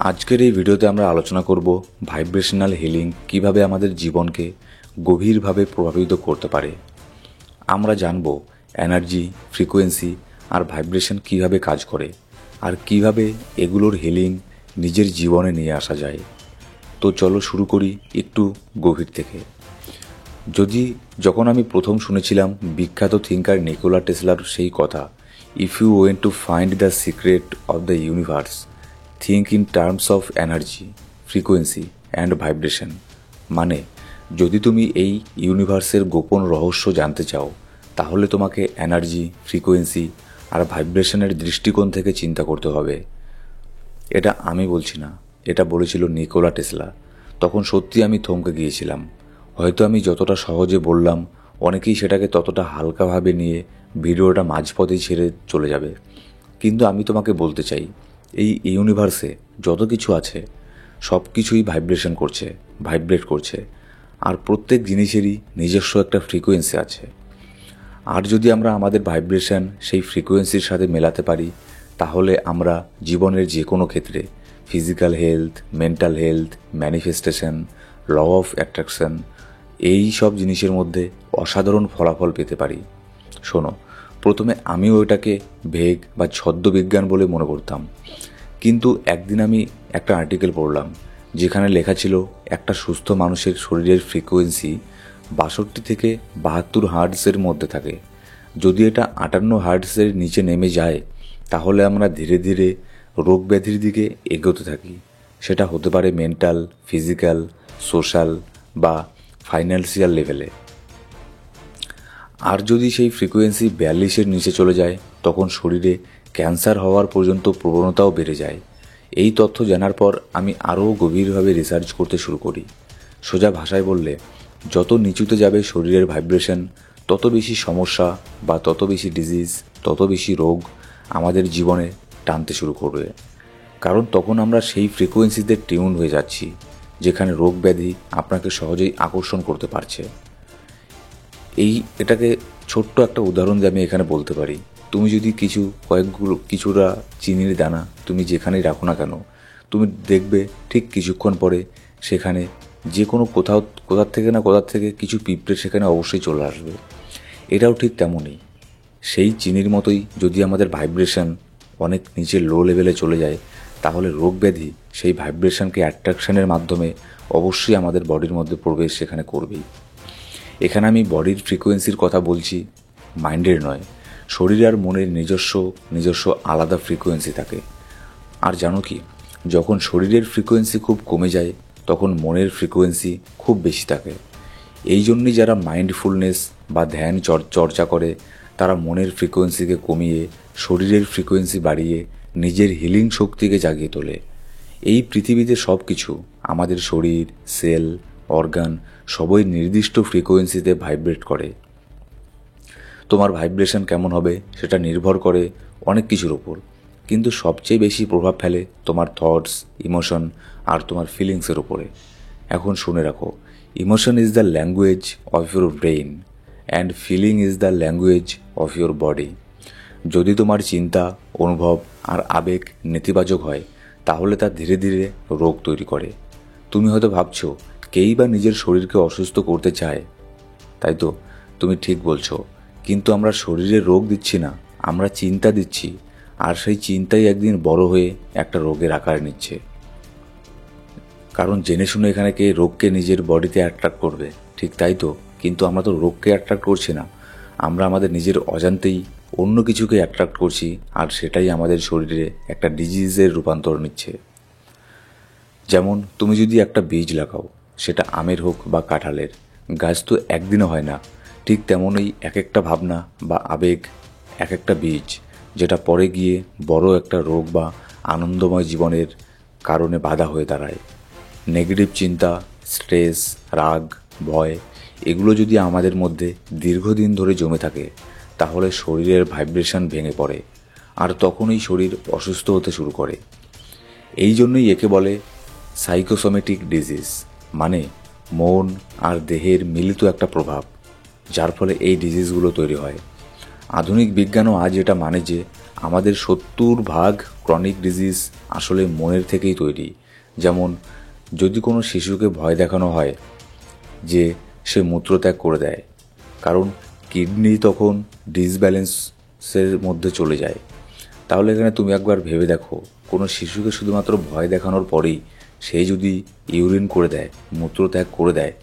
আজকের এই ভিডিওতে আমরা আলোচনা করব ভাইব্রেশনাল হিলিং কিভাবে আমাদের জীবনকে গভীরভাবে প্রভাবিত করতে পারে। আমরা জানব এনার্জি, ফ্রিকোয়েন্সি আর ভাইব্রেশন কিভাবে কাজ করে আর কিভাবে এগুলোর হিলিং নিজের জীবনে নিয়ে আসা যায়। তো চলো শুরু করি একটু গভীর থেকে। যখন আমি প্রথম শুনেছিলাম বিখ্যাত থিঙ্কার নিকোলা টেসলার সেই কথা, if you want to find the secret of the universe, think in terms of energy, frequency and vibration. মানে, যদি তুমি এই ইউনিভার্সের গোপন রহস্য জানতে চাও, তাহলে তোমাকে এনার্জি, ফ্রিকোয়েন্সি আর ভাইব্রেশনের দৃষ্টিকোণ থেকে চিন্তা করতে হবে। এটা আমি বলছি না, এটা বলেছিল নিকোলা টেসলা। তখন সত্যি আমি থমকে গিয়েছিলাম। হয়তো আমি যতটা সহজে বললাম, অনেকেই সেটাকে ততটা হালকাভাবে নিয়ে ভিডিওটা মাঝপথেই ছেড়ে চলে যাবে। কিন্তু আমি তোমাকে বলতে চাই, এই ইউনিভার্সে যত কিছু আছে সব কিছুই ভাইব্রেট করছে, আর প্রত্যেক জিনিসেরই নিজস্ব একটা ফ্রিকোয়েন্সি আছে। আর যদি আমরা আমাদের ভাইব্রেশন সেই ফ্রিকোয়েন্সির সাথে মেলাতে পারি, তাহলে আমরা জীবনের যে কোনো ক্ষেত্রে, physical health, mental health, manifestation, law of attraction, এই সব জিনিসের মধ্যে অসাধারণ ফলাফল পেতে পারি। শোনো, প্রথমে আমিও এটাকে ভেগ বা ছদ্মবিজ্ঞান বলে মনে করতাম, কিন্তু একদিন আমি একটা আর্টিকেল পড়লাম যেখানে লেখা ছিল একটা সুস্থ মানুষের শরীরের ফ্রিকোয়েন্সি 62 থেকে 72 হার্টজের মধ্যে থাকে। যদি এটা 58 হার্টজের নিচে নেমে যায়, তাহলে আমরা ধীরে ধীরে রোগ ব্যাধির দিকে এগোতে থাকি। সেটা হতে পারে মেন্টাল, ফিজিক্যাল, সোশ্যাল বা ফাইন্যান্সিয়াল লেভেলে। আর যদি সেই ফ্রিকোয়েন্সি 42-এর নিচে চলে যায়, তখন শরীরে ক্যান্সার হওয়ার পর্যন্ত প্রবণতাও বেড়ে যায়। এই তথ্য জানার পর আমি আরও গভীরভাবে রিসার্চ করতে শুরু করি। সোজা ভাষায় বললে, যত নিচুতে যাবে শরীরের ভাইব্রেশন, তত বেশি সমস্যা বা তত বেশি ডিজিজ, তত বেশি রোগ আমাদের জীবনে টানতে শুরু করবে। কারণ তখন আমরা সেই ফ্রিকোয়েন্সিতে টিউন হয়ে যাচ্ছি যেখানে রোগ ব্যাধি আপনাকে সহজেই আকর্ষণ করতে পারছে। এটাকে ছোট্ট একটা উদাহরণ দিয়ে আমি এখানে বলতে পারি। তুমি যদি কিছুটা চিনির দানা তুমি যেখানেই রাখো না কেন, তুমি দেখবে ঠিক কিছুক্ষণ পরে সেখানে যে কোনো কোথার থেকে কিছু পিঁপড়ে সেখানে অবশ্যই চলে আসবে। এটাও ঠিক তেমনই। সেই চিনির মতোই যদি আমাদের ভাইব্রেশন অনেক নিচে লো লেভেলে চলে যায়, তাহলে রোগ ব্যাধি সেই ভাইব্রেশনকে অ্যাট্রাকশনের মাধ্যমে অবশ্যই আমাদের বডির মধ্যে প্রবেশ সেখানে করবেই। এখানে আমি বডির ফ্রিকোয়েন্সির কথা বলছি, মাইন্ডের নয়। শরীর আর মনের নিজস্ব আলাদা ফ্রিকোয়েন্সি থাকে। আর জানো কি, যখন শরীরের ফ্রিকোয়েন্সি খুব কমে যায়, তখন মনের ফ্রিকোয়েন্সি খুব বেশি থাকে। এই জন্যই যারা মাইন্ডফুলনেস বা ধ্যান চর্চা করে, তারা মনের ফ্রিকোয়েন্সিকে কমিয়ে শরীরের ফ্রিকোয়েন্সি বাড়িয়ে নিজের হিলিং শক্তিকে জাগিয়ে তোলে। এই পৃথিবীতে সব কিছু, আমাদের শরীর, সেল, অর্গান সবই নির্দিষ্ট ফ্রিকোয়েন্সিতে ভাইব্রেট করে। তোমার ভাইব্রেশন কেমন হবে সেটা নির্ভর করে অনেক কিছুর ওপর, কিন্তু সবচেয়ে বেশি প্রভাব ফেলে তোমার থটস, ইমোশন আর তোমার ফিলিংসের উপরে। এখন শুনে রাখো, emotion is the language of your brain and feeling is the language of your body. যদি তোমার চিন্তা, অনুভব আর আবেগ নেতিবাচক হয়, তাহলে তা ধীরে ধীরে রোগ তৈরি করে। তুমি হয়তো ভাবছো, কেই বা নিজের শরীরকে অসুস্থ করতে চায়, তাই তো? তুমি ঠিক বলছো, কিন্তু আমরা শরীরে রোগ দিচ্ছি না, আমরা চিন্তা দিচ্ছি, আর সেই চিন্তাই একদিন বড় হয়ে একটা রোগের আকার নিচ্ছে। কারণ জেনে শুনে এখানে কে রোগকে নিজের বডিতে অ্যাট্রাক্ট করবে? ঠিক তাই তো, কিন্তু আমরা তো রোগকে অ্যাট্রাক্ট করছি না, আমরা আমাদের নিজের অজান্তেই অন্য কিছুকে অ্যাট্রাক্ট করছি, আর সেটাই আমাদের শরীরে একটা ডিজিজের রূপান্তর নিচ্ছে। যেমন তুমি যদি একটা বীজ লাগাও, সেটা আমের হোক বা কাঁঠালের, গাছ তো একদিনে হয় না। ঠিক তেমনই এক একটা ভাবনা বা আবেগ এক একটা বীজ, যেটা পরে গিয়ে বড় একটা রোগ বা আনন্দময় জীবনের কারণে বাধা হয়ে দাঁড়ায়। নেগেটিভ চিন্তা, স্ট্রেস, রাগ, ভয় এগুলো যদি আমাদের মধ্যে দীর্ঘদিন ধরে জমে থাকে, তাহলে শরীরের ভাইব্রেশন ভেঙে পড়ে, আর তখনই শরীর অসুস্থ হতে শুরু করে। এই জন্যই একে বলে সাইকোসোমেটিক ডিজিজ, মানে মন আর দেহের মিলিত একটা প্রভাব, যার ফলে এই ডিজিজগুলো তৈরি হয়। আধুনিক বিজ্ঞানও আজ এটা মানে যে আমাদের 70% ক্রনিক ডিজিজ আসলে মনের থেকেই তৈরি। যেমন যদি কোনো শিশুকে ভয় দেখানো হয় যে সে মূত্রত্যাগ করে দেয়, কারণ কিডনি তখন ডিসব্যালেন্সের মধ্যে চলে যায়। তাহলে এখানে তুমি একবার ভেবে দেখো, কোনো শিশুকে শুধুমাত্র ভয় দেখানোর পরেই সে যদি ইউরিন করে দেয়, মূত্রত্যাগ করে দেয়,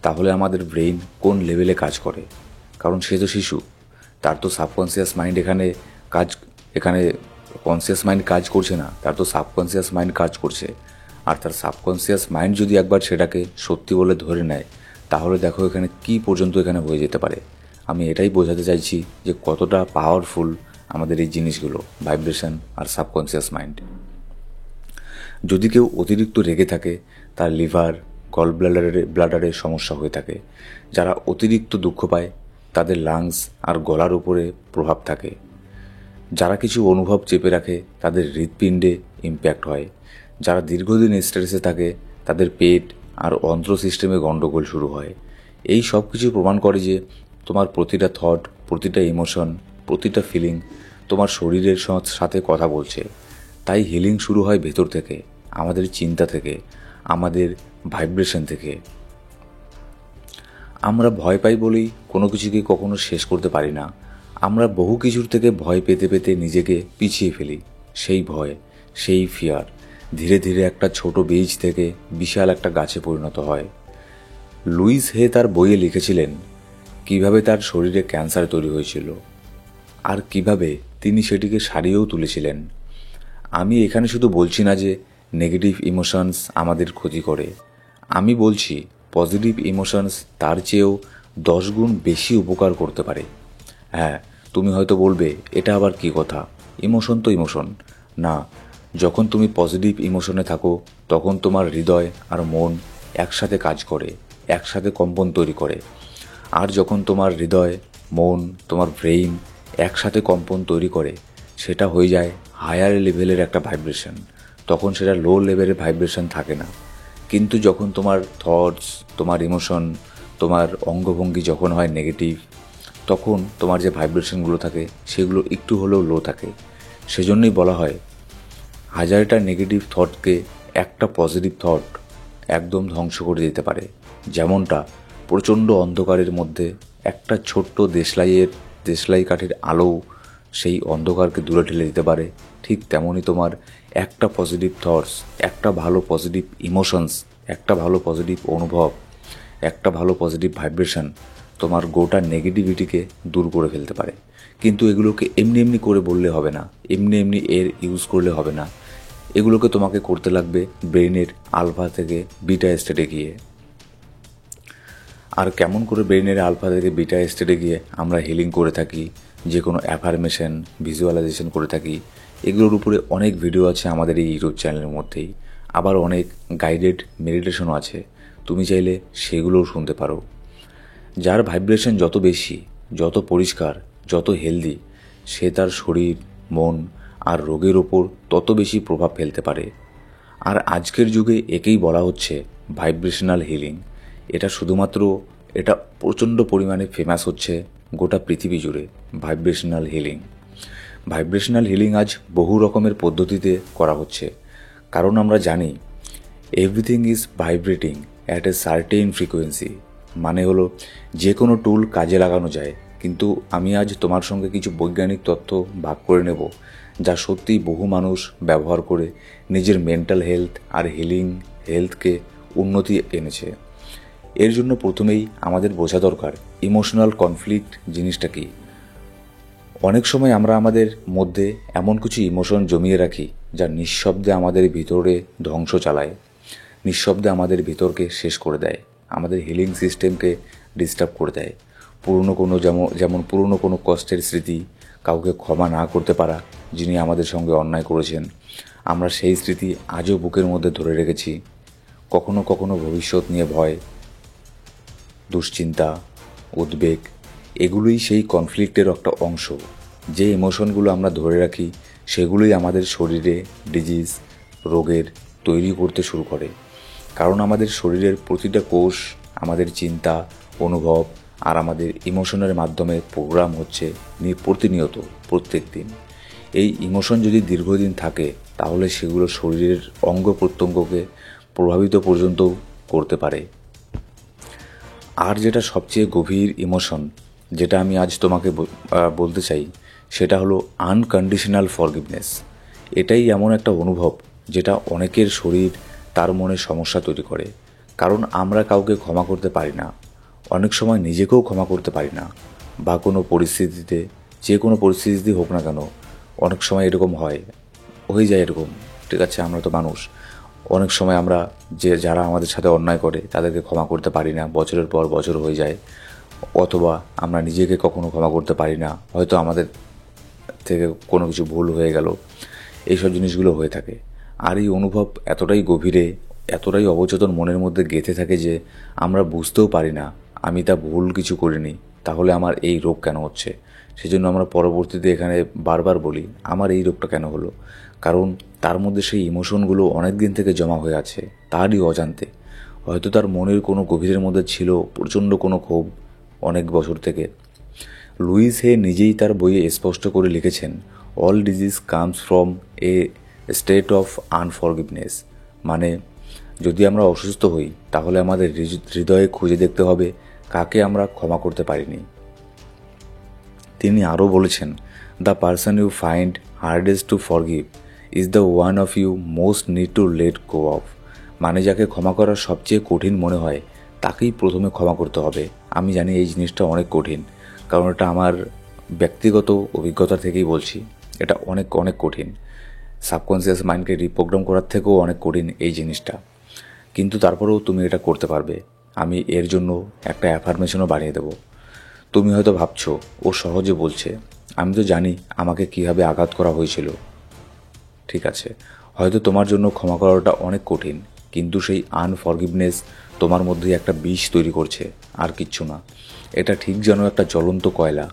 তাহলে আমাদের ব্রেইন কোন লেভেলে কাজ করে? কারণ সে তো শিশু, তার তো সাবকনসিয়াস মাইন্ড এখানে কনসিয়াস মাইন্ড কাজ করছে না, তার তো সাবকনসিয়াস মাইন্ড কাজ করছে। আর তার সাবকনসিয়াস মাইন্ড যদি একবার সেটাকে সত্যি বলে ধরে নেয়, তাহলে দেখো এখানে কি পর্যন্ত এখানে হয়ে যেতে পারে। আমি এটাই বোঝাতে চাইছি যে কতটা পাওয়ারফুল আমাদের এই জিনিসগুলো, ভাইব্রেশন আর সাবকনসিয়াস মাইন্ড। যদি কেউ অতিরিক্ত রেগে থাকে, তার লিভার, গল ব্লাডারের সমস্যা হয়ে থাকে। যারা অতিরিক্ত দুঃখ পায়, তাদের লাংস আর গলার উপরে প্রভাব থাকে। যারা কিছু অনুভব চেপে রাখে, তাদের হৃৎপিণ্ডে ইম্প্যাক্ট হয়। যারা দীর্ঘদিন স্ট্রেসে থাকে, তাদের পেট আর অন্ত্র সিস্টেমে গণ্ডগোল শুরু হয়। এই সব কিছু প্রমাণ করে যে তোমার প্রতিটা থট, প্রতিটা ইমোশন, প্রতিটা ফিলিং তোমার শরীরের সাথে কথা বলছে। তাই হিলিং শুরু হয় ভেতর থেকে, আমাদের চিন্তা থেকে, আমাদের ভাইব্রেশন থেকে। আমরা ভয় পাই বলেই কোনো কিছুকে কখনো শেষ করতে পারি না। আমরা বহু কিছুর থেকে ভয় পেতে পেতে নিজেকে পিছিয়ে ফেলি। সেই ভয়, সেই ফিয়ার ধীরে ধীরে একটা ছোট বীজ থেকে বিশাল একটা গাছে পরিণত হয়। লুইস হে তার বইয়ে লিখেছিলেন কিভাবে তার শরীরে ক্যান্সার তৈরি হয়েছিল আর কিভাবে তিনি সেটিকে সারিয়েও তুলেছিলেন। আমি এখানে শুধু বলছি না যে নেগেটিভ ইমোশনস আমাদের ক্ষতি করে, আমি বলছি পজিটিভ ইমোশনস তার চেয়েও 10 গুণ বেশি উপকার করতে পারে। হ্যাঁ, তুমি হয়তো বলবে এটা আবার কি কথা, ইমোশন তো ইমোশন। না, যখন তুমি পজিটিভ ইমোশনে থাকো, তখন তোমার হৃদয় আর মন একসাথে কাজ করে, একসাথে কম্পন তৈরি করে। আর যখন তোমার হৃদয়, মন, তোমার ব্রেইন একসাথে কম্পন তৈরি করে, সেটা হয়ে যায় হায়ার লেভেলের একটা ভাইব্রেশন। তখন সেটা লো লেভেলের ভাইব্রেশন থাকে না। কিন্তু যখন তোমার থটস, তোমার ইমোশন, তোমার অঙ্গভঙ্গি যখন হয় নেগেটিভ, তখন তোমার যে ভাইব্রেশনগুলো থাকে সেগুলো একটু হলেও লো থাকে। সেজন্যই বলা হয় 1000টা নেগেটিভ থটকে একটা পজিটিভ থট একদম ধ্বংস করে দিতে পারে। যেমনটা প্রচণ্ড অন্ধকারের মধ্যে একটা ছোট্ট দেশলাই কাঠের আলো সেই অন্ধকারকে দূরে ঠেলে দিতে পারে, ঠিক তেমনই তোমার একটা পজিটিভ থটস, একটা ভালো পজিটিভ ইমোশনস, একটা ভালো পজিটিভ অনুভব, একটা ভালো পজিটিভ ভাইব্রেশন তোমার গোটা নেগেটিভিটিকে দূর করে ফেলতে পারে। কিন্তু এগুলোকে এমনি এমনি করে বললে হবে না, এমনি এমনি এর ইউজ করলে হবে না। এগুলোকে তোমাকে করতে লাগবে ব্রেইনের আলফা থেকে বিটা স্টেটে গিয়ে। আর কেমন করে ব্রেইনের আলফা থেকে বিটা স্টেটে গিয়ে আমরা হিলিং করে থাকি, যে কোনো অ্যাফার্মেশন, ভিজুয়ালাইজেশন করে থাকি, এগুলোর উপরে অনেক ভিডিও আছে আমাদের এই ইউটিউব চ্যানেলের মধ্যেই। আবার অনেক গাইডেড মেডিটেশনও আছে, তুমি চাইলে সেগুলোও শুনতে পারো। যার ভাইব্রেশন যত বেশি, যত পরিষ্কার, যত হেলদি, সে তার শরীর, মন আর রোগের ওপর তত বেশি প্রভাব ফেলতে পারে। আর আজকের যুগে একেই বলা হচ্ছে ভাইব্রেশনাল হিলিং। এটা প্রচণ্ড পরিমাণে ফেমাস হচ্ছে গোটা পৃথিবী জুড়ে, ভাইব্রেশনাল হিলিং। ভাইব্রেশনাল হিলিং আজ বহু রকমের পদ্ধতিতে করা হচ্ছে, কারণ আমরা জানি everything is vibrating at a certain frequency. মানে হলো যে কোনো টুল কাজে লাগানো যায়, কিন্তু আমি আজ তোমার সঙ্গে কিছু বৈজ্ঞানিক তথ্য ভাগ করে নেব যা সত্যিই বহু মানুষ ব্যবহার করে নিজের মেন্টাল হেলথ আর হিলিং হেলথকে উন্নতি এনেছে। এর জন্য প্রথমেই আমাদের বোঝা দরকার ইমোশনাল কনফ্লিক্ট জিনিসটা কি। অনেক সময় আমরা আমাদের মধ্যে এমন কিছু ইমোশন জমিয়ে রাখি যা নিঃশব্দে আমাদের ভিতরে ধ্বংস চালায়, নিঃশব্দে আমাদের ভিতরকে শেষ করে দেয়, আমাদের হিলিং সিস্টেমকে ডিস্টার্ব করে দেয়। যেমন পুরনো কোনো কষ্টের স্মৃতি, কাউকে ক্ষমা না করতে পারা যিনি আমাদের সঙ্গে অন্যায় করেছেন, আমরা সেই স্মৃতি আজও বুকের মধ্যে ধরে রেখেছি। কখনো কখনো ভবিষ্যৎ নিয়ে ভয়, দুশ্চিন্তা, উদ্বেগ, এগুলোই সেই কনফ্লিক্টের একটা অংশ। যে ইমোশনগুলো আমরা ধরে রাখি সেগুলোই আমাদের শরীরে ডিজিজ, রোগের তৈরি করতে শুরু করে। কারণ আমাদের শরীরের প্রতিটা কোষ আমাদের চিন্তা, অনুভব আর আমাদের ইমোশনের মাধ্যমে প্রোগ্রাম হচ্ছে প্রতিনিয়ত, প্রত্যেক দিন। এই ইমোশন যদি দীর্ঘদিন থাকে তাহলে সেগুলো শরীরের অঙ্গ প্রত্যঙ্গকে প্রভাবিত পর্যন্ত করতে পারে। আর যেটা সবচেয়ে গভীর ইমোশন, যেটা আমি আজ তোমাকে বলতে চাই, সেটা হলো আনকন্ডিশনাল ফরগিভনেস। এটাই এমন একটা অনুভব যেটা অনেকের শরীর তার মনে সমস্যা তৈরি করে। কারণ আমরা কাউকে ক্ষমা করতে পারি না, অনেক সময় নিজেকেও ক্ষমা করতে পারি না, বা কোনো পরিস্থিতিতে, যে কোনো পরিস্থিতি হোক না কেন, অনেক সময় এরকম হয়ে যায় এরকম। ঠিক আছে, আমরা তো মানুষ, অনেক সময় আমরা যারা আমাদের সাথে অন্যায় করে তাদেরকে ক্ষমা করতে পারি না, বছরের পর বছর হয়ে যায়। অথবা আমরা নিজেকে কখনো ক্ষমা করতে পারি না, হয়তো আমাদের থেকে কোনো কিছু ভুল হয়ে গেল, এইসব জিনিসগুলো হয়ে থাকে। আর এই অনুভব এতটাই গভীরে, এতটাই অবচেতন মনের মধ্যে গেঁথে থাকে যে আমরা বুঝতেও পারি না আমি তা ভুল কিছু করিনি, তাহলে আমার এই রোগ কেন হচ্ছে। সেজন্য আমরা পরবর্তীতে এখানে বারবার বলি আমার এই রোগটা কেন হলো, কারণ তার মধ্যে সেই ইমোশনগুলো অনেক দিন থেকে জমা হয়ে আছে তারই অজান্তে। হয়তো তার মনের কোনো গভীরের মধ্যে ছিল প্রচণ্ড কোনো ক্ষোভ অনেক বছর থেকে। লুইস হে নিজেই তার বইয়ে স্পষ্ট করে লিখেছেন, all disease comes from a state of unforgiveness. মানে যদি আমরা অসুস্থ হই তাহলে আমাদের হৃদয়ে খুঁজে দেখতে হবে কাকে আমরা ক্ষমা করতে পারিনি। তিনি আরও বলেছেন, the person you find hardest to forgive is the one of you most need to let go of. মানে যাকে ক্ষমা করা সবচেয়ে কঠিন মনে হয় তাকেই প্রথমে ক্ষমা করতে হবে। আমি জানি এই জিনিসটা অনেক কঠিন, কারণ এটা আমার ব্যক্তিগত অভিজ্ঞতা থেকেই বলছি। এটা অনেক অনেক কঠিন, সাবকনসিয়াস মাইন্ডকে রিপ্রোগ্রাম করার থেকেও অনেক কঠিন এই জিনিসটা, কিন্তু তারপরেও তুমি এটা করতে পারবে। আমি এর জন্য একটা অ্যাফার্মেশনও বানিয়ে দেবো। তুমি হয়তো ভাবছো ও সহজে বলছে, আমি তো জানি আমাকে কীভাবে আঘাত করা হয়েছিল। ঠিক আছে, হয়তো তোমার জন্য ক্ষমা করাটা অনেক কঠিন, কিন্তু সেই আনফরগিভনেস তোমার মধ্যে একটা বিষ তৈরি করছে, আর কিচ্ছু না। এটা ঠিক যেন একটা জ্বলন্ত কয়লা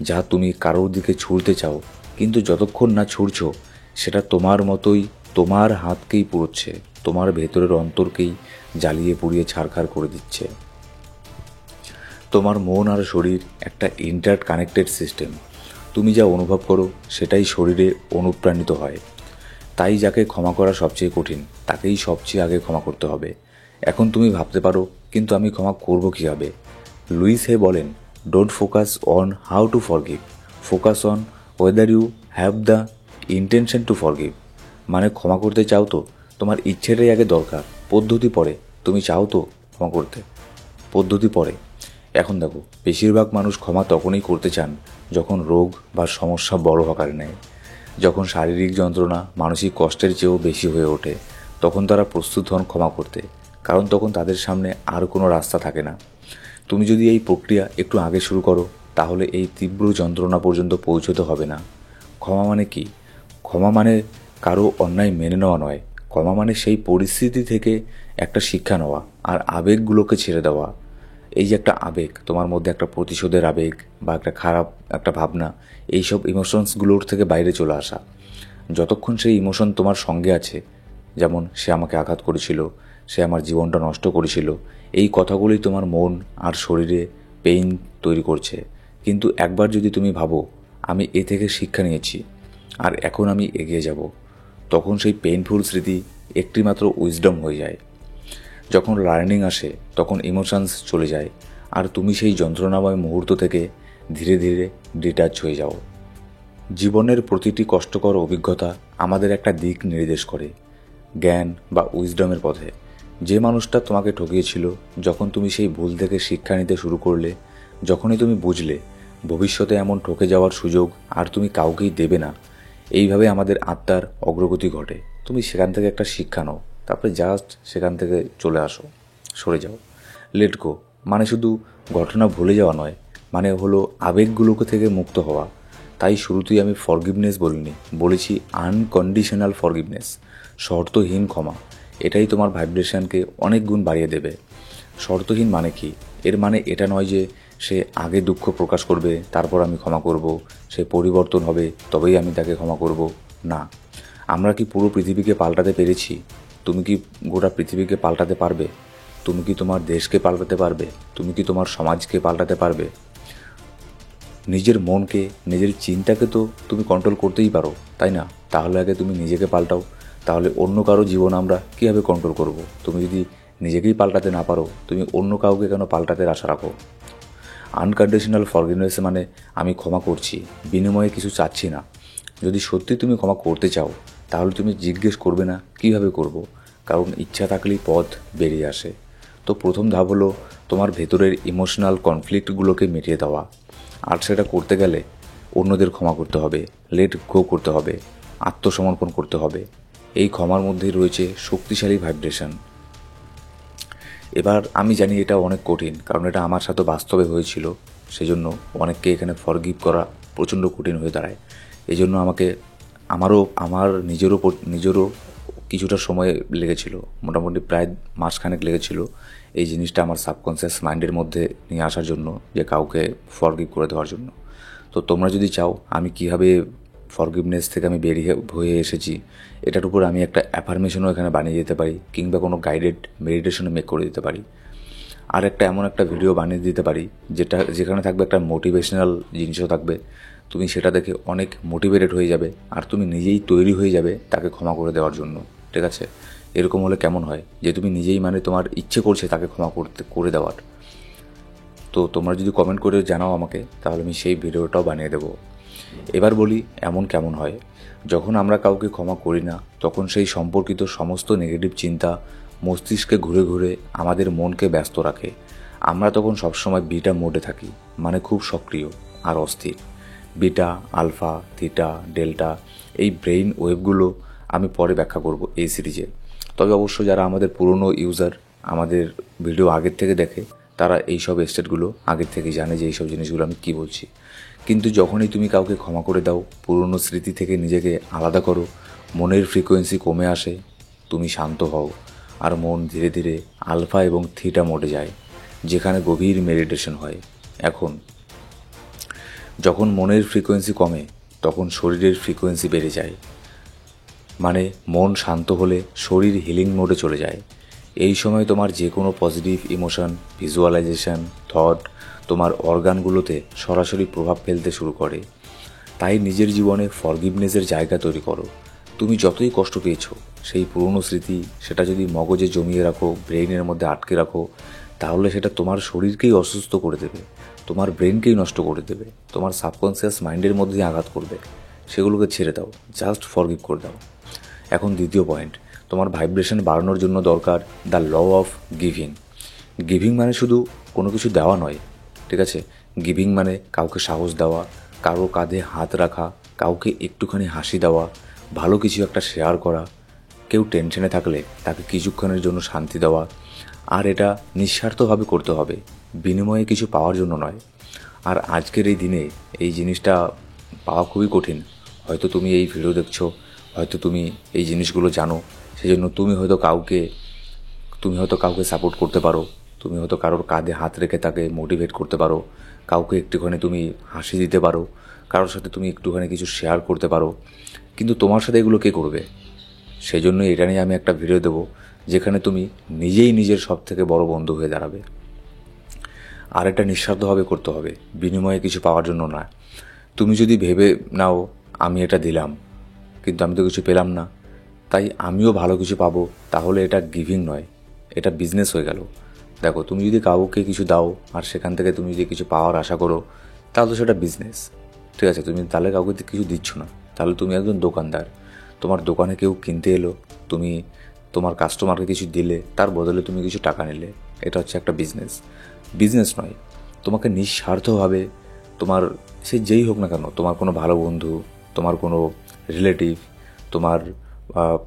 যা তুমি কারোর দিকে ছুঁড়তে চাও, কিন্তু যতক্ষণ না ছুঁড়ছো সেটা তোমার মতোই তোমার হাতকেই পুড়োচ্ছে, তোমার ভেতরের অন্তরকেই জ্বালিয়ে পুড়িয়ে ছারখার করে দিচ্ছে। তোমার মন আর শরীর একটা ইন্টার কানেক্টেড সিস্টেম। তুমি যা অনুভব করো সেটাই শরীরে অনুপ্রাণিত হয়। তাই যাকে ক্ষমা করা সবচেয়ে কঠিন তাকেই সবচেয়ে আগে ক্ষমা করতে হবে। এখন তুমি ভাবতে পারো, কিন্তু আমি ক্ষমা করব কীভাবে? লুইস হে বলেন, don't focus on how to forgive, focus on whether you have the intention to forgive. মানে ক্ষমা করতে চাও তো, তোমার ইচ্ছেটাই আগে দরকার, পদ্ধতি পরে। তুমি চাও তো ক্ষমা করতে, পদ্ধতি পরে। এখন দেখো, বেশিরভাগ মানুষ ক্ষমা তখনই করতে চান যখন রোগ বা সমস্যা বড় আকারে নেয়, যখন শারীরিক যন্ত্রণা মানসিক কষ্টের চেয়েও বেশি হয়ে ওঠে, তখন তারা প্রস্তুত হন ক্ষমা করতে, কারণ তখন তাদের সামনে আর কোনো রাস্তা থাকে না। তুমি যদি এই প্রক্রিয়া একটু আগে শুরু করো তাহলে এই তীব্র যন্ত্রণা পর্যন্ত পৌঁছতে হবে না। ক্ষমা মানে কি? ক্ষমা মানে কারো অন্যায় মেনে নেওয়া নয়। ক্ষমা মানে সেই পরিস্থিতি থেকে একটা শিক্ষা নেওয়া আর আবেগগুলোকে ছেড়ে দেওয়া। এই যে একটা আবেগ, তোমার মধ্যে একটা প্রতিশোধের আবেগ বা একটা খারাপ একটা ভাবনা, এইসব ইমোশনসগুলোর থেকে বাইরে চলে আসা। যতক্ষণ সেই ইমোশন তোমার সঙ্গে আছে, যেমন সে আমাকে আঘাত করেছিল, সে আমার জীবনটা নষ্ট করেছিল, এই কথাগুলোই তোমার মন আর শরীরে পেইন তৈরি করছে। কিন্তু একবার যদি তুমি ভাবো আমি এ থেকে শিক্ষা নিয়েছি আর এখন আমি এগিয়ে যাব, তখন সেই পেইনফুল স্মৃতি একটি মাত্র উইজডম হয়ে যায়। যখন লার্নিং আসে তখন ইমোশনস চলে যায় আর তুমি সেই যন্ত্রণাময় মুহূর্ত থেকে ধীরে ধীরে ডিটাচ হয়ে যাও। জীবনের প্রতিটি কষ্টকর অভিজ্ঞতা আমাদের একটা দিক নির্দেশ করে, জ্ঞান বা উইজডমের পথে। যে মানুষটা তোমাকে ঠকিয়েছিল, যখন তুমি সেই ভুল থেকে শিক্ষা নিতে শুরু করলে, যখনই তুমি বুঝলে ভবিষ্যতে এমন ঠকে যাওয়ার সুযোগ আর তুমি কাউকেই দেবে না, এইভাবে আমাদের আত্মার অগ্রগতি ঘটে। তুমি সেখান থেকে একটা শিক্ষা নাও, তারপরে জাস্ট সেখান থেকে চলে আসো, সরে যাও। লেট গো মানে শুধু ঘটনা ভুলে যাওয়া নয়, মানে হলো আবেগগুলোকে থেকে মুক্ত হওয়া। তাই শুরুতেই আমি ফরগিভনেস বলিনি, বলেছি আনকন্ডিশনাল ফরগিভনেস, শর্তহীন ক্ষমা। এটাই তোমার ভাইব্রেশনকে অনেক গুণ বাড়িয়ে দেবে। শর্তহীন মানে কি? এর মানে এটা নয় যে সে আগে দুঃখ প্রকাশ করবে তারপর আমি ক্ষমা করব, সে পরিবর্তন হবে তবেই আমি তাকে ক্ষমা করব, না। আমরা কি পুরো পৃথিবীকে পাল্টাতে পেরেছি? তুমি কি গোটা পৃথিবীকে পাল্টাতে পারবে? তুমি কি তোমার দেশকে পাল্টাতে পারবে? তুমি কি তোমার সমাজকে পাল্টাতে পারবে? নিজের মনকে, নিজের চিন্তাকে তো তুমি কন্ট্রোল করতেই পারো, তাই না? তাহলে আগে তুমি নিজেকে পাল্টাও, তাহলে অন্য কারো জীবন আমরা কীভাবে কন্ট্রোল করব? তুমি যদি নিজেকেই পাল্টাতে না পারো, তুমি অন্য কাউকে কেন পাল্টাতে আশা রাখো? আনকন্ডিশনাল ফরগিভনেস মানে আমি ক্ষমা করছি, বিনিময়ে কিছু চাচ্ছি না। যদি সত্যি তুমি ক্ষমা করতে চাও, তাহলে তুমি জিজ্ঞেস করবে না কীভাবে করব, কারণ ইচ্ছা থাকলেই পথ বেরিয়ে আসে। তো প্রথম ধাপ হলো তোমার ভেতরের ইমোশনাল কনফ্লিক্টগুলোকে মিটিয়ে দেওয়া। আর সেটা করতে গেলে অন্যদের ক্ষমা করতে হবে, লেট গো করতে হবে, আত্মসমর্পণ করতে হবে। এই ক্ষমার মধ্যেই রয়েছে শক্তিশালী ভাইব্রেশন। এবার আমি জানি এটা অনেক কঠিন, কারণ এটা আমার সাথে বাস্তবে হয়েছিল। সেজন্য অনেককে এখানে ফরগিভ করা প্রচণ্ড কঠিন হয়ে দাঁড়ায়। এই জন্য আমার নিজেরও কিছুটা সময় লেগেছিল, মোটামুটি প্রায় মাসখানেক লেগেছিল এই জিনিসটা আমার সাবকনসিয়াস মাইন্ডের মধ্যে নিয়ে আসার জন্য, যে কাউকে ফরগিভ করে দেওয়ার জন্য। তো তোমরা যদি চাও আমি কীভাবে ফরগিভনেস থেকে আমি বেরিয়ে হয়ে এসেছি, এটার উপর আমি একটা অ্যাফার্মেশনও এখানে বানিয়ে দিতে পারি, কিংবা কোনো গাইডেড মেডিটেশনও মেক করে দিতে পারি। আর এমন একটা ভিডিও বানিয়ে দিতে পারি যেখানে থাকবে একটা মোটিভেশনাল জিনিসও থাকবে। তুমি সেটা দেখে অনেক মোটিভেটেড হয়ে যাবে, আর তুমি নিজেই তৈরি হয়ে যাবে তাকে ক্ষমা করে দেওয়ার জন্য। ঠিক আছে? এরকম হলে কেমন হয় যে তুমি নিজেই তোমার ইচ্ছে করছে তাকে ক্ষমা করে দেওয়ার। তো তোমরা যদি কমেন্ট করে জানাও আমাকে, তাহলে আমি সেই ভিডিওটাও বানিয়ে দেবো। এবার বলি এমন কেমন হয়। যখন আমরা কাউকে ক্ষমা করি না, তখন সেই সম্পর্কিত সমস্ত নেগেটিভ চিন্তা মস্তিষ্কে ঘুরে ঘুরে আমাদের মনকে ব্যস্ত রাখে। আমরা তখন সবসময় বিটা মোডে থাকি, মানে খুব সক্রিয় আর অস্থির। বিটা, আলফা, থিটা, ডেল্টা, এই ব্রেইন ওয়েভগুলো আমি পরে ব্যাখ্যা করব এই সিরিজে। তবে অবশ্য যারা আমাদের পুরনো ইউজার, আমাদের ভিডিও আগের থেকে দেখে, তারা এইসব স্টেটগুলো আগের থেকে জানে যে এইসব জিনিসগুলো আমি কী বলছি। কিন্তু যখনই তুমি কাউকে ক্ষমা করে দাও, পুরনো স্মৃতি থেকে নিজেকে আলাদা করো, মনের ফ্রিকোয়েন্সি কমে আসে, তুমি শান্ত হও, আর মন ধীরে ধীরে আলফা এবং থিটা মোডে যায়, যেখানে গভীর মেডিটেশন হয়। এখন যখন মনের ফ্রিকোয়েন্সি কমে, তখন শরীরের ফ্রিকোয়েন্সি বেড়ে যায়। মানে মন শান্ত হলে শরীর হিলিং মোডে চলে যায়। এই সময় তোমার যে কোনো পজিটিভ ইমোশন, ভিজুয়ালাইজেশন, থট তোমার অর্গানগুলোতে সরাসরি প্রভাব ফেলতে শুরু করে। তাই নিজের জীবনে ফরগিভনেসের জায়গা তৈরি করো। তুমি যতই কষ্ট পেয়েছো, সেই পুরনো স্মৃতি সেটা যদি মগজে জমিয়ে রাখো, ব্রেইনের মধ্যে আটকে রাখো, তাহলে সেটা তোমার শরীরকেই অসুস্থ করে দেবে, তোমার ব্রেনকেই নষ্ট করে দেবে, তোমার সাবকনসিয়াস মাইন্ডের মধ্যেই আঘাত করবে। সেগুলোকে ছেড়ে দাও, জাস্ট ফরগিভ করে দাও। এখন দ্বিতীয় পয়েন্ট, তোমার ভাইব্রেশন বাড়ানোর জন্য দরকার the law of giving. Giving মানে শুধু কোনো কিছু দেওয়া নয়, ঠিক আছে? গিভিং মানে কাউকে সাহস দেওয়া, কারো কাঁধে হাত রাখা, কাউকে একটুখানি হাসি দেওয়া, ভালো কিছু একটা শেয়ার করা, কেউ টেনশনে থাকলে তাকে কিছুক্ষণের জন্য শান্তি দেওয়া। আর এটা নিঃস্বার্থভাবে করতে হবে, বিনিময়ে কিছু পাওয়ার জন্য নয়। আর আজকের এই দিনে এই জিনিসটা পাওয়া খুবই কঠিন। হয়তো তুমি এই ভিডিও দেখছো, হয়তো তুমি এই জিনিসগুলো জানো, সেজন্য তুমি হয়তো কাউকে সাপোর্ট করতে পারো, তুমি হয়তো কারোর কাঁধে হাত রেখে তাকে মোটিভেট করতে পারো, কাউকে একটুখানি তুমি হাসি দিতে পারো, কারোর সাথে তুমি একটুখানি কিছু শেয়ার করতে পারো। কিন্তু তোমার সাথে এগুলো কে করবে? সেই জন্য এটা নিয়ে আমি একটা ভিডিও দেবো, যেখানে তুমি নিজেই নিজের সব থেকে বড় বন্ধু হয়ে দাঁড়াবে। আর এটা নিঃস্বার্থভাবে করতে হবে, বিনিময়ে কিছু পাওয়ার জন্য না। তুমি যদি ভেবে নাও আমি এটা দিলাম, কিন্তু আমি তো কিছু পেলাম না, তাই আমিও ভালো কিছু পাবো, তাহলে এটা গিভিং নয়, এটা বিজনেস হয়ে গেল। দেখো, তুমি যদি কাউকে কিছু দাও আর সেখান থেকে তুমি যদি কিছু পাওয়ার আশা করো, তাহলে তো সেটা বিজনেস। ঠিক আছে? তুমি তাহলে কাউকে কিছু দিচ্ছ না, তাহলে তুমি একজন দোকানদার। তোমার দোকানে কেউ কিনতে এলো, তুমি তোমার কাস্টমারকে কিছু দিলে, তার বদলে তুমি কিছু টাকা নিলে, এটা হচ্ছে একটা বিজনেস নয়। তোমাকে নিঃস্বার্থভাবে তোমার, সে যেই হোক না কেন, তোমার কোনো ভালো বন্ধু, তোমার কোনো রিলেটিভ, তোমার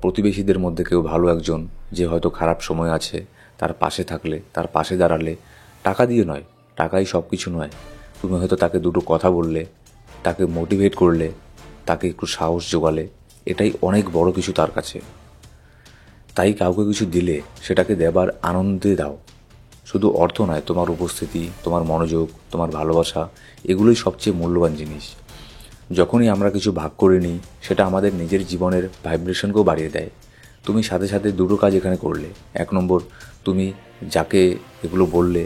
প্রতিবেশীদের মধ্যে কেউ ভালো একজন, যে হয়তো খারাপ সময় আছে, তার পাশে থাকলে, তার পাশে দাঁড়ালে, টাকা দিয়ে নয়, টাকাই সব কিছু নয়, তুমি হয়তো তাকে দুটো কথা বললে, তাকে মোটিভেট করলে, তাকে একটু সাহস জোগালে, এটাই অনেক বড় কিছু তার কাছে। তাই কাউকে কিছু দিলে সেটাকে দেবার আনন্দে দাও। শুধু অর্থ নয়, তোমার উপস্থিতি, তোমার মনোযোগ, তোমার ভালোবাসা, এগুলোই সবচেয়ে মূল্যবান জিনিস। যখনই আমরা কিছু ভাগ করে নিই, সেটা আমাদের নিজের জীবনের ভাইব্রেশনকেও বাড়িয়ে দেয়। তুমি সাথে সাথে দুটো কাজ এখানে করলে। 1 নম্বর, তুমি যাকে এগুলো বললে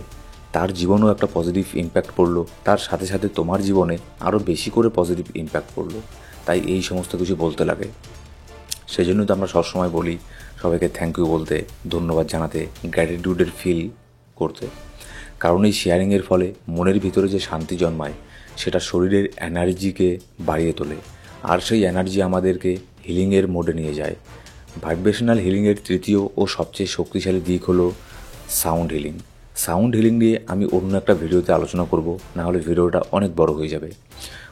তার জীবনেও একটা পজিটিভ ইম্প্যাক্ট পড়লো, তার সাথে সাথে তোমার জীবনে আরও বেশি করে পজিটিভ ইম্প্যাক্ট পড়লো। তাই এই সমস্ত কিছু বলতে লাগে। সেই জন্যই তো আমরা সবসময় বলি সবাইকে থ্যাংক ইউ বলতে, ধন্যবাদ জানাতে, গ্র্যাটিটিউডের ফিল করতে। কারণ এই শেয়ারিংয়ের ফলে মনের ভিতরে যে শান্তি জন্মায় সেটা শরীরের এনার্জিকে বাড়িয়ে তোলে, আর সেই এনার্জি আমাদেরকে হিলিংয়ের মোডে নিয়ে যায়। ভাইব্রেশনাল হিলিংয়ের তৃতীয় ও সবচেয়ে শক্তিশালী দিক হলো সাউন্ড হিলিং। সাউন্ড হিলিং নিয়ে আমি অন্য একটা ভিডিওতে আলোচনা করব, না হলে ভিডিওটা অনেক বড় হয়ে যাবে।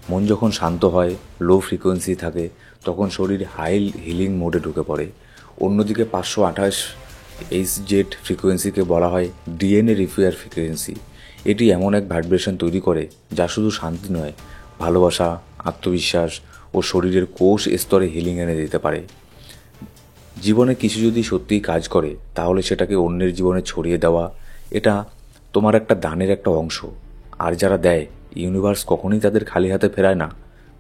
মন যখন শান্ত হয়, লো ফ্রিকোয়েন্সি থাকে, তখন শরীর হাই হিলিং মোডে ঢুকে পড়ে। অন্যদিকে 528 এইচজেড ফ্রিকোয়েন্সিকে বলা হয় ডিএনএ রিপেয়ার ফ্রিকোয়েন্সি। এটি এমন এক ভাইব্রেশন তৈরি করে যা শুধু শান্তি নয়, ভালোবাসা, আত্মবিশ্বাস ও শরীরের কোষ স্তরে হিলিং এনে দিতে পারে। জীবনে কিছু যদি সত্যিই কাজ করে তাহলে সেটাকে অন্যের জীবনে ছড়িয়ে দেওয়া, এটা তোমার একটা দানের একটা অংশ। আর যারা দেয়, ইউনিভার্স কখনোই তাদের খালি হাতে ফেরায় না।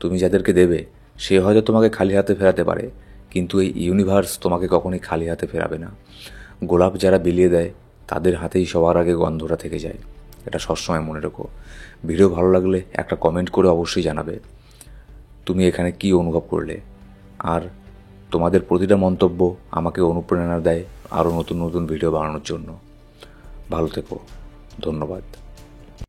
তুমি যাদেরকে দেবে সে হয়তো তোমাকে খালি হাতে ফেরাতে পারে, কিন্তু এই ইউনিভার্স তোমাকে কখনোই খালি হাতে ফেরাবে না। গোলাপ যারা বিলিয়ে দেয় তাদের হাতেই সবার আগে গন্ধটা থেকে যায়, এটা সবসময় মনে রেখো। ভিডিও ভালো লাগলে একটা কমেন্ট করে অবশ্যই জানাবে তুমি এখানে কী অনুভব করলে। আর তোমাদের প্রতিটা মন্তব্য আমাকে অনুপ্রেরণা দেয় আরও নতুন নতুন ভিডিও বানানোর জন্য। ভালো থেকো, ধন্যবাদ।